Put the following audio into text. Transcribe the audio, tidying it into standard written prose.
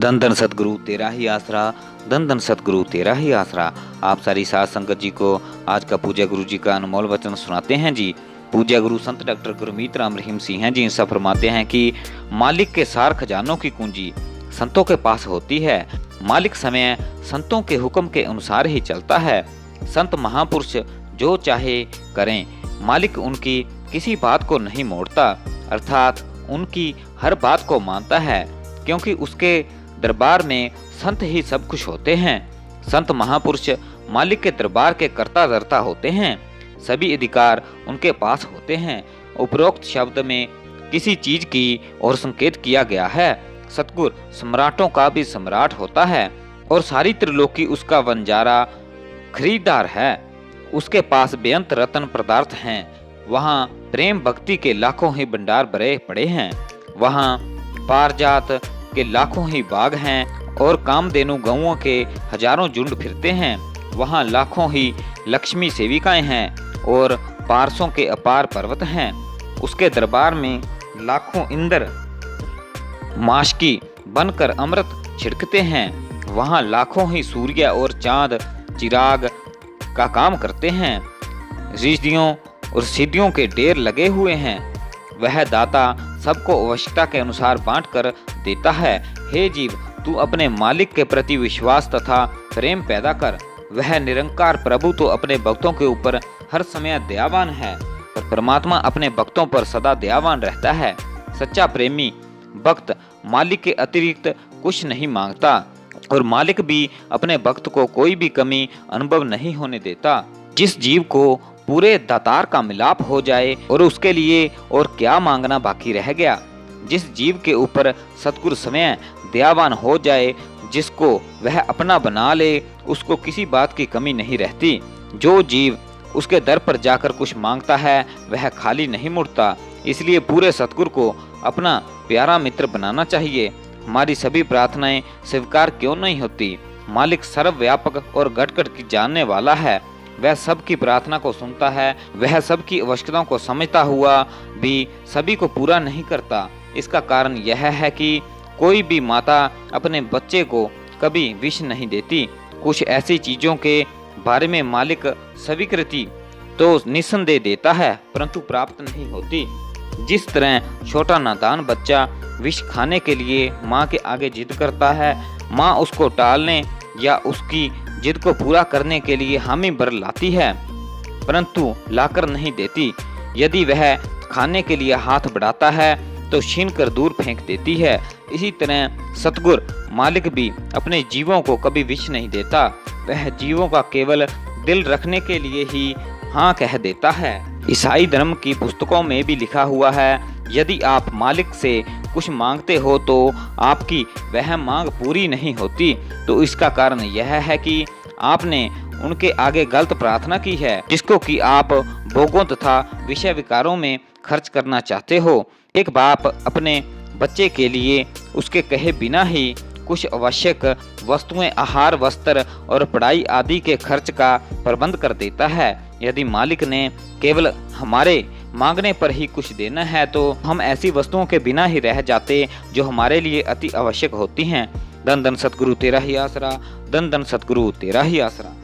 धन धन सतगुरु तेरा ही आसरा, धन धन सतगुरु तेरा ही आसरा। आप सारी साध संगत जी को आज का पूज्य गुरु जी का अनमोल वचन सुनाते हैं जी। पूज्य गुरु संत डॉक्टर गुरमीत राम रहीम सिंह हैं जी। इनसे फरमाते हैं कि मालिक के सार खजानों की कुंजी संतों के पास होती है। मालिक समय संतों के हुक्म के अनुसार ही चलता है। संत महापुरुष जो चाहे करें, मालिक उनकी किसी बात को नहीं मोड़ता, अर्थात उनकी हर बात को मानता है, क्योंकि उसके दरबार में संत ही सब कुछ होते हैं। संत महापुरुष मालिक के दरबार के कर्ता धर्ता होते हैं। सभी अधिकार उनके पास होते हैं। उपरोक्त शब्द में किसी चीज की ओर संकेत किया गया है। सतगुर सम्राटों का भी सम्राट होता है और सारी त्रिलोकी उसका वंजारा खरीदार है। उसके पास बेअंत रत्न पदार्थ हैं। वहाँ प्रेम भक्ति के लाखों ही भंडार भरे पड़े हैं। वहाँ पारजात के लाखों ही बाग हैं और कामधेनु गौओं के हजारों झुंड फिरते हैं। वहाँ लाखों ही लक्ष्मी सेविकाएं हैं और पारसों के अपार पर्वत हैं। उसके दरबार में लाखों इंद्र माशकी बनकर अमृत छिड़कते हैं। वहाँ लाखों ही सूर्य और चांद चिराग का काम करते हैं। रिद्धियों और सिद्धियों के ढेर लगे हुए हैं। वह दाता सबको आवश्यकता के अनुसार बांट कर देता है। हे जीव, तू अपने मालिक के प्रति विश्वास तथा प्रेम पैदा कर। वह निरंकार प्रभु तो अपने भक्तों के ऊपर हर समय दयावान है, पर परमात्मा अपने भक्तों पर सदा दयावान रहता है। सच्चा प्रेमी भक्त मालिक के अतिरिक्त कुछ नहीं मांगता और मालिक भी अपने भक्त को कोई भी कमी अनुभव नहीं होने देता। जिस जीव को पूरे दातार का मिलाप हो जाए और उसके लिए और क्या मांगना बाकी रह गया। जिस जीव के ऊपर सतगुरु समय दयावान हो जाए, जिसको वह अपना बना ले, उसको किसी बात की कमी नहीं रहती। जो जीव उसके दर पर जाकर कुछ मांगता है, वह खाली नहीं मुड़ता। इसलिए पूरे सतगुरु को अपना प्यारा मित्र बनाना चाहिए। हमारी सभी प्रार्थनाएं स्वीकार क्यों नहीं होती? मालिक सर्वव्यापक और घट की जानने वाला है। वह सबकी प्रार्थना को सुनता है। वह सबकी आवश्यकताओं को समझता हुआ भी सभी को पूरा नहीं करता। इसका कारण यह है कि कोई भी माता अपने बच्चे को कभी विष नहीं देती। कुछ ऐसी चीजों के बारे में मालिक स्वीकृति तो निस्संदेह देता है, परंतु प्राप्त नहीं होती। जिस तरह छोटा नादान बच्चा विष खाने के लिए माँ के आगे जिद करता है, माँ उसको टालने या उसकी जिद को पूरा करने के लिए हामी भर लाती है, परंतु लाकर नहीं देती। यदि वह खाने के लिए हाथ बढ़ाता है तो छीन कर दूर फेंक देती है। इसी तरह सतगुर मालिक भी अपने जीवों को कभी विष नहीं देता। वह जीवों का केवल दिल रखने के लिए ही हाँ कह देता है। ईसाई धर्म की पुस्तकों में भी लिखा हुआ है, यदि आप मालिक से कुछ मांगते हो तो आपकी वह मांग पूरी नहीं होती, तो इसका कारण यह है कि आपने उनके आगे गलत प्रार्थना की है, जिसको कि आप भोगों तथा विषय विकारों में खर्च करना चाहते हो। एक बाप अपने बच्चे के लिए उसके कहे बिना ही कुछ आवश्यक वस्तुएं, आहार, वस्त्र और पढ़ाई आदि के खर्च का प्रबंध कर देता है। यदि मालिक ने केवल हमारे मांगने पर ही कुछ देना है तो हम ऐसी वस्तुओं के बिना ही रह जाते जो हमारे लिए अति आवश्यक होती हैं। धन धन सतगुरु तेरा ही आसरा, धन धन सतगुरु तेरा ही आसरा।